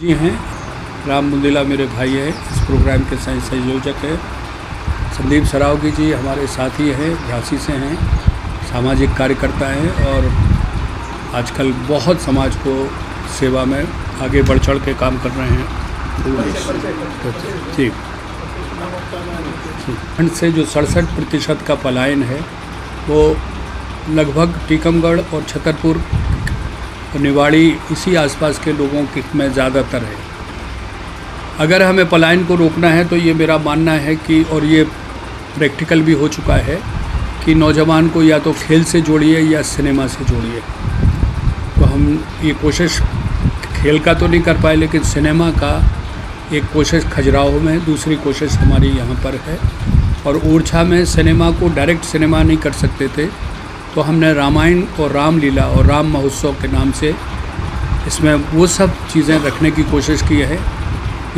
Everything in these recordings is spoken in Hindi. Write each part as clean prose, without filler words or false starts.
जी हैं। राम बुंदेला मेरे भाई है, इस प्रोग्राम के संयोजक है। संदीप सरावगी जी हमारे साथी हैं, झांसी से हैं, सामाजिक कार्यकर्ता हैं और आजकल बहुत समाज को सेवा में आगे बढ़ चढ़ के काम कर रहे हैं। ठीक ठंड से जो 67% का पलायन है वो लगभग टीकमगढ़ और छतरपुर और निवाड़ी इसी आसपास के लोगों के में ज़्यादातर है। अगर हमें पलायन को रोकना है तो ये मेरा मानना है कि, और ये प्रैक्टिकल भी हो चुका है, कि नौजवान को या तो खेल से जोड़िए या सिनेमा से जोड़िए। तो हम ये कोशिश खेल का तो नहीं कर पाए, लेकिन सिनेमा का एक कोशिश खजुराहो में, दूसरी कोशिश हमारी यहाँ पर है। और ओरछा में सिनेमा को डायरेक्ट सिनेमा नहीं कर सकते थे, तो हमने रामायण और रामलीला और राम महोत्सव के नाम से इसमें वो सब चीज़ें रखने की कोशिश की है।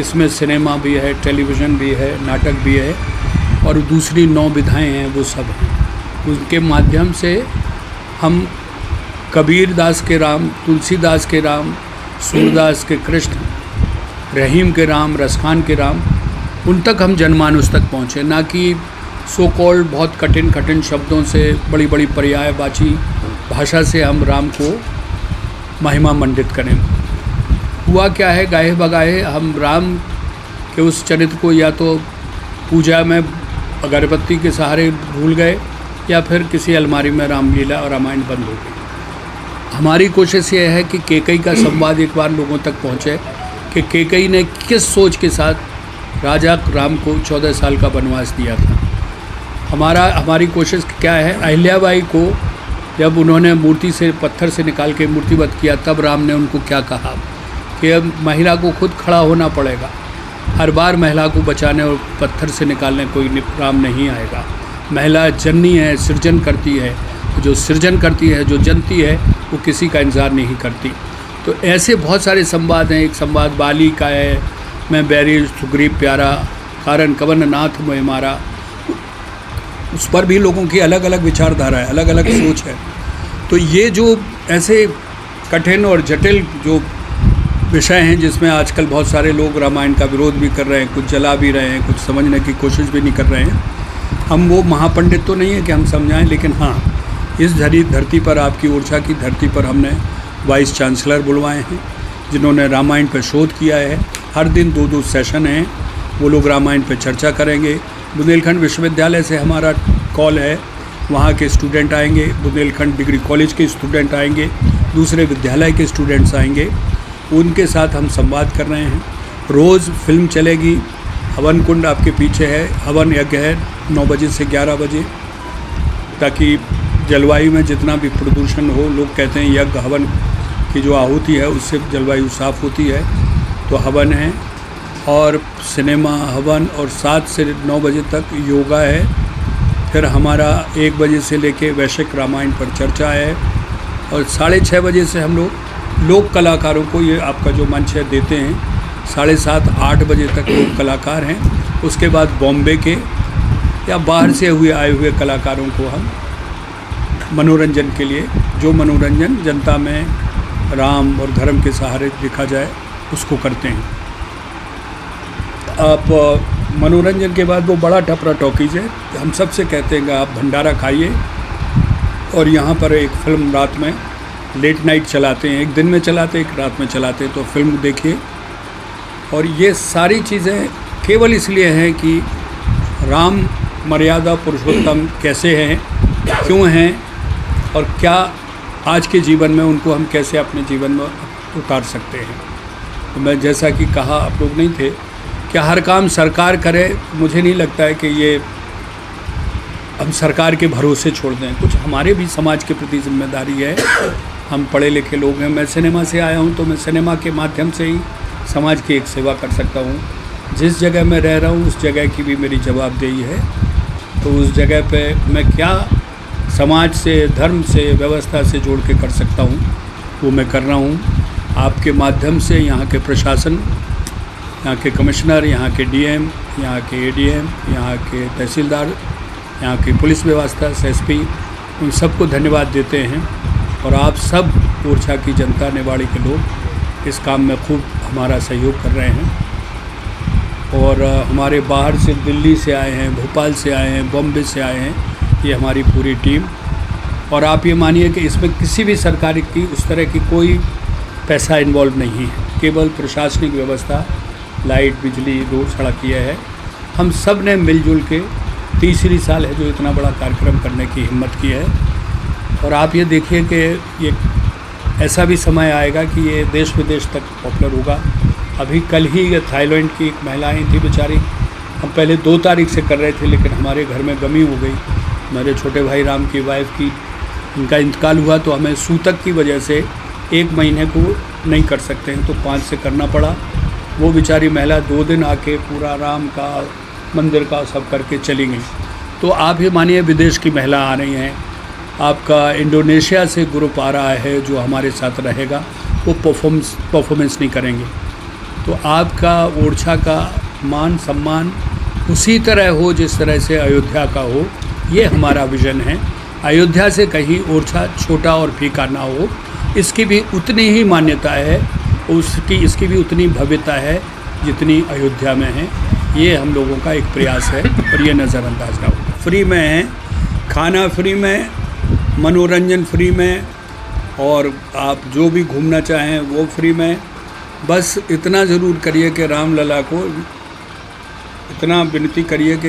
इसमें सिनेमा भी है, टेलीविज़न भी है, नाटक भी है और दूसरी 9 विधाएँ हैं, वो सब हैं। उनके माध्यम से हम कबीर दास के राम, तुलसीदास के राम, सूरदास के कृष्ण, रहीम के राम, रसखान के राम, उन तक हम जनमानस तक पहुँचे, ना कि सो कॉल्ड बहुत कठिन शब्दों से, बड़ी बड़ी पर्यायवाची भाषा से हम राम को महिमा मंडित करें। हुआ क्या है, गाहे बगाहे हम राम के उस चरित्र को या तो पूजा में अगरबत्ती के सहारे भूल गए या फिर किसी अलमारी में रामलीला और रामायण बंद हो गई। हमारी कोशिश ये है कि कैकेयी का संवाद एक बार लोगों तक पहुँचे कि कैकेयी ने किस सोच के साथ राजा राम को 14 साल का वनवास दिया था। हमारी कोशिश क्या है, अहिल्याबाई को जब उन्होंने मूर्ति से, पत्थर से निकाल के मूर्तिवत किया, तब राम ने उनको क्या कहा कि अब महिला को खुद खड़ा होना पड़ेगा। हर बार महिला को बचाने और पत्थर से निकालने कोई राम नहीं आएगा। महिला जननी है, सृजन करती है, जो सृजन करती है, जो जनती है, वो किसी का इंतज़ार नहीं करती। तो ऐसे बहुत सारे संवाद हैं। एक संवाद बाली का है, मैं बैरी सुग्रीव प्यारा, कारण कवन नाथ मोहि मारा। उस पर भी लोगों की अलग अलग विचारधारा है, अलग अलग सोच है। तो ये जो ऐसे कठिन और जटिल जो विषय हैं, जिसमें आजकल बहुत सारे लोग रामायण का विरोध भी कर रहे हैं, कुछ जला भी रहे हैं, कुछ समझने की कोशिश भी नहीं कर रहे हैं। हम वो महापंडित तो नहीं है कि हम समझाएं, लेकिन हाँ, इस धरती पर, आपकी ओरछा की धरती पर हमने वाइस चांसलर बुलवाए हैं जिन्होंने रामायण पर शोध किया है। हर दिन 2-2 सेशन हैं, वो लोग रामायण पर चर्चा करेंगे। बुंदेलखंड विश्वविद्यालय से हमारा कॉल है, वहाँ के स्टूडेंट आएंगे, बुंदेलखंड डिग्री कॉलेज के स्टूडेंट आएंगे, दूसरे विद्यालय के स्टूडेंट्स आएंगे, उनके साथ हम संवाद कर रहे हैं। रोज़ फिल्म चलेगी, हवन कुंड आपके पीछे है, हवन यज्ञ है 9 बजे से 11 बजे, ताकि जलवायु में जितना भी प्रदूषण हो, लोग कहते हैं यज्ञ हवन की जो आहुति है उससे जलवायु साफ़ होती है, तो हवन है। और सिनेमा, हवन, और 7 से 9 बजे तक योगा है। फिर हमारा 1 बजे से लेके वैश्विक रामायण पर चर्चा है और 6:30 बजे से हम लोक कलाकारों को, ये आपका जो मंच है, देते हैं। 7:30-8 बजे तक लोक कलाकार हैं। उसके बाद बॉम्बे के या बाहर से आए हुए कलाकारों को हम मनोरंजन के लिए, जो मनोरंजन जनता में राम और धर्म के सहारे दिखा जाए, उसको करते हैं। आप मनोरंजन के बाद वो बड़ा टपरा टॉकीज है, हम सबसे कहते हैं कि आप भंडारा खाइए, और यहाँ पर एक फिल्म रात में लेट नाइट चलाते हैं, एक दिन में चलाते हैं, एक रात में चलाते हैं, तो फिल्म देखिए। और ये सारी चीज़ें केवल इसलिए हैं कि राम मर्यादा पुरुषोत्तम कैसे हैं, क्यों हैं, और क्या आज के जीवन में उनको हम कैसे अपने जीवन में उतार सकते हैं। तो मैं, जैसा कि कहा, आप लोग नहीं थे, कि हर काम सरकार करे, मुझे नहीं लगता है कि ये हम सरकार के भरोसे छोड़ दें। कुछ हमारे भी समाज के प्रति जिम्मेदारी है। हम पढ़े लिखे लोग हैं, मैं सिनेमा से आया हूँ, तो मैं सिनेमा के माध्यम से ही समाज की एक सेवा कर सकता हूँ। जिस जगह मैं रह रहा हूँ उस जगह की भी मेरी जवाबदेही है, तो उस जगह पे मैं क्या समाज से, धर्म से, व्यवस्था से जोड़ के कर सकता हूँ, वो मैं कर रहा हूँ। आपके माध्यम से यहाँ के प्रशासन, यहाँ के कमिश्नर, यहाँ के डीएम, यहाँ के एडीएम, यहाँ के तहसीलदार, यहाँ की पुलिस व्यवस्था, एसएसपी, उन सबको धन्यवाद देते हैं। और आप सब ओरछा की जनता, निवाड़ी के लोग इस काम में खूब हमारा सहयोग कर रहे हैं। और हमारे बाहर से दिल्ली से आए हैं, भोपाल से आए हैं, बॉम्बे से आए हैं, ये हमारी पूरी टीम। और आप ये मानिए कि इसमें किसी भी सरकार की उस तरह की कोई पैसा इन्वॉल्व नहीं है, केवल प्रशासनिक व्यवस्था, लाइट, बिजली, रोड, सड़क ये है। हम सब ने मिलजुल के तीसरी साल है जो इतना बड़ा कार्यक्रम करने की हिम्मत की है। और आप ये देखिए कि ये ऐसा भी समय आएगा कि ये देश विदेश तक पॉपुलर होगा। अभी कल ही थाईलैंड की एक महिला आई थी बेचारी, हम पहले 2 तारीख से कर रहे थे, लेकिन हमारे घर में गमी हो गई। मेरे छोटे भाई राम की वाइफ की उनका इंतकाल हुआ, तो हमें सूतक की वजह से 1 महीने को नहीं कर सकते हैं, तो 5 से करना पड़ा। वो बेचारी महिला 2 दिन आके पूरा राम का, मंदिर का सब करके चली गई। तो आप ये मानिए विदेश की महिला आ रही हैं। आपका इंडोनेशिया से ग्रुप आ रहा है जो हमारे साथ रहेगा, वो परफॉर्मेंस नहीं करेंगे। तो आपका ओरछा का मान सम्मान उसी तरह हो जिस तरह से अयोध्या का हो, ये हमारा विज़न है। अयोध्या से कहीं ओरछा छोटा और फीका ना हो, इसकी भी उतनी ही मान्यता है, इसकी भी उतनी भव्यता है जितनी अयोध्या में है। ये हम लोगों का एक प्रयास है और ये नज़रअंदाज ना हो। फ्री में है, खाना फ्री में, मनोरंजन फ्री में, और आप जो भी घूमना चाहें वो फ्री में। बस इतना ज़रूर करिए कि रामलला को इतना विनती करिए कि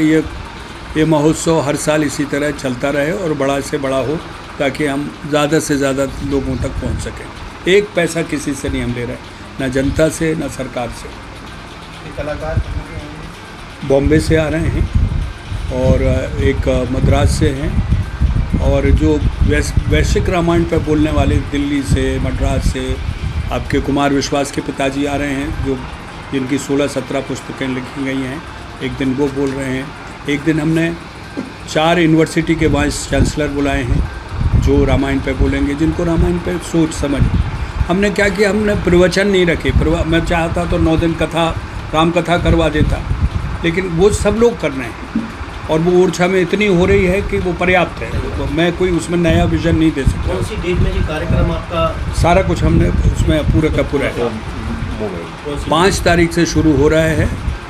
ये महोत्सव हर साल इसी तरह चलता रहे और बड़ा से बड़ा हो, ताकि हम ज़्यादा से ज़्यादा लोगों तक पहुंच सकें। 1 पैसा किसी से नहीं हम ले रहे, ना जनता से ना सरकार से। कलाकार बॉम्बे से आ रहे हैं और एक मद्रास से हैं, और जो वैश्विक रामायण पर बोलने वाले दिल्ली से, मद्रास से, आपके कुमार विश्वास के पिताजी आ रहे हैं, जिनकी 16-17 पुस्तकें लिखी गई हैं। एक दिन वो बोल रहे हैं। एक दिन हमने 4 यूनिवर्सिटी के वाइस चांसलर बुलाए हैं जो रामायण पे बोलेंगे, जिनको रामायण पे सोच समझ। हमने क्या किया, हमने प्रवचन नहीं रखे। मैं चाहता तो 9 दिन राम कथा करवा देता, लेकिन वो सब लोग कर रहे हैं और वो ओरछा में इतनी हो रही है कि वो पर्याप्त है। तो मैं कोई उसमें नया विज़न नहीं दे सकता। कौन सी डेट में ये कार्यक्रम आपका? सारा कुछ हमने उसमें पूरा का पूरा है। 5 तारीख से शुरू हो रहा है।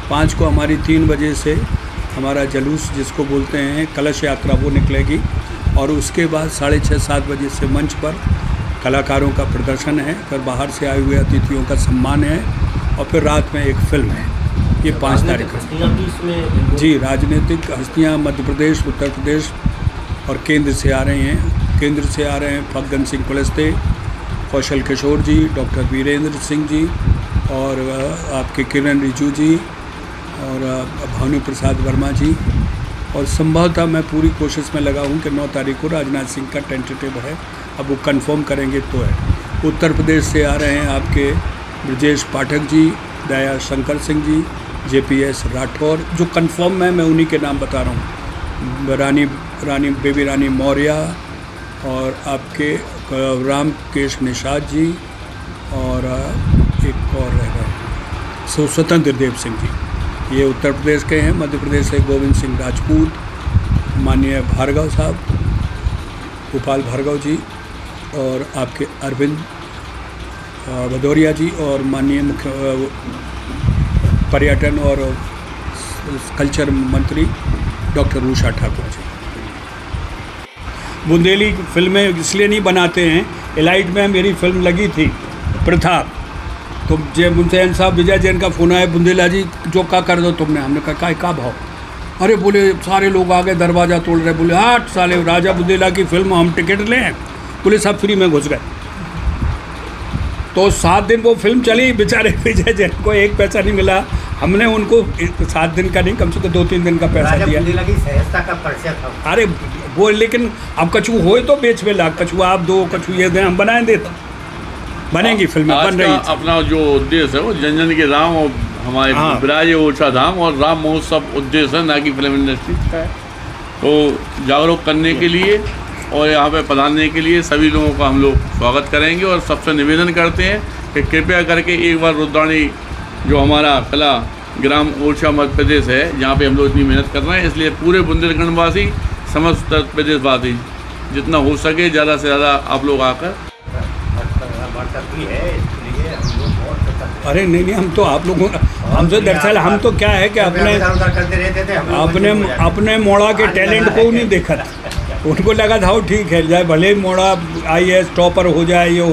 5 को हमारी 3 बजे से हमारा जुलूस जिसको बोलते हैं कलश यात्रा वो निकलेगी, और उसके बाद 6:30-7 बजे से मंच पर कलाकारों का प्रदर्शन है, फिर बाहर से आए हुए अतिथियों का सम्मान है, और फिर रात में एक फ़िल्म है। ये 5 तारीख को। जी, राजनीतिक हस्तियाँ मध्य प्रदेश, उत्तर प्रदेश और केंद्र से आ रही हैं। केंद्र से आ रहे हैं फग्गन सिंह कुलस्ते, कौशल किशोर जी, डॉक्टर वीरेंद्र सिंह जी, और आपके किरण रिजिजू जी, और भानु प्रसाद वर्मा जी। और संभवतः मैं पूरी कोशिश में लगा हूँ कि 9 तारीख को राजनाथ सिंह का टेंटेटिव है, अब वो कंफर्म करेंगे तो है। उत्तर प्रदेश से आ रहे हैं आपके ब्रजेश पाठक जी, दया शंकर सिंह जी, JPS राठौर। जो कंफर्म है मैं उन्हीं के नाम बता रहा हूँ। बेबी रानी मौर्य, और आपके रामकेश निषाद जी, और एक और रह गए स्वतंत्र देव सिंह जी। ये उत्तर प्रदेश के हैं। मध्य प्रदेश से गोविंद सिंह राजपूत, माननीय भार्गव साहब, गोपाल भार्गव जी, और आपके अरविंद भदौरिया जी, और माननीय मुख्य पर्यटन और कल्चर मंत्री डॉक्टर उषा ठाकुर जी। बुंदेली फिल्में इसलिए नहीं बनाते हैं, एलाइट में मेरी फिल्म लगी थी प्रथा, तो जय मुंसैन साहब, विजय जैन का फ़ोन आया, बुंदेला जी जो का कर दो तुमने। हमने कहा का भाव? अरे बोले सारे लोग आ गए, दरवाज़ा तोड़ रहे। बोले 8 साले राजा बुंदेला की फिल्म, हम टिकट लें? बोले सब फ्री में घुस गए। तो 7 दिन वो फिल्म चली, बेचारे विजय जैन को 1 पैसा नहीं मिला। हमने उनको 7 दिन का नहीं, कम से कम 2-3 दिन का पैसा दिया। बुंदेला की सहजता का परिचय था। अरे वो, लेकिन अब कछू हो तो बेच में लाख कछुआ, आप 2 कछू ये दें, हम बनाए देते, बनेगी फिल्में, बन रही। अपना जो उद्देश्य है वो जन के राम और हमारे विराज ओरछा धाम और राम महोत्सव उद्देश्य है, ना कि फिल्म इंडस्ट्री का है। तो जागरूक करने के लिए और यहाँ पे पधारने के लिए सभी लोगों का हम लोग स्वागत करेंगे, और सबसे निवेदन करते हैं कि कृपया करके एक बार रुद्राणी जो हमारा कला ग्राम ओरछा मध्य प्रदेश है, जहाँ पे हम लोग इतनी मेहनत कर रहे हैं, इसलिए पूरे बुंदेलखंडवासी, समस्त उत्तर प्रदेशवासी जितना हो सके ज़्यादा से ज़्यादा आप लोग आकर कर्तव्य है, इसलिए हम लोग बहुत सतर्क अरे नहीं नहीं, हम तो आप लोगों हमसे दरअसल हम तो क्या है कि अपने करते रहते थे, हम लोग अपने मजबूर हो जाते थे। अपने मोड़ा के टैलेंट को नहीं देखा था। उनको लगा था वो ठीक है, जाए भले ही मोड़ा IAS टॉपर हो जाए, ये हो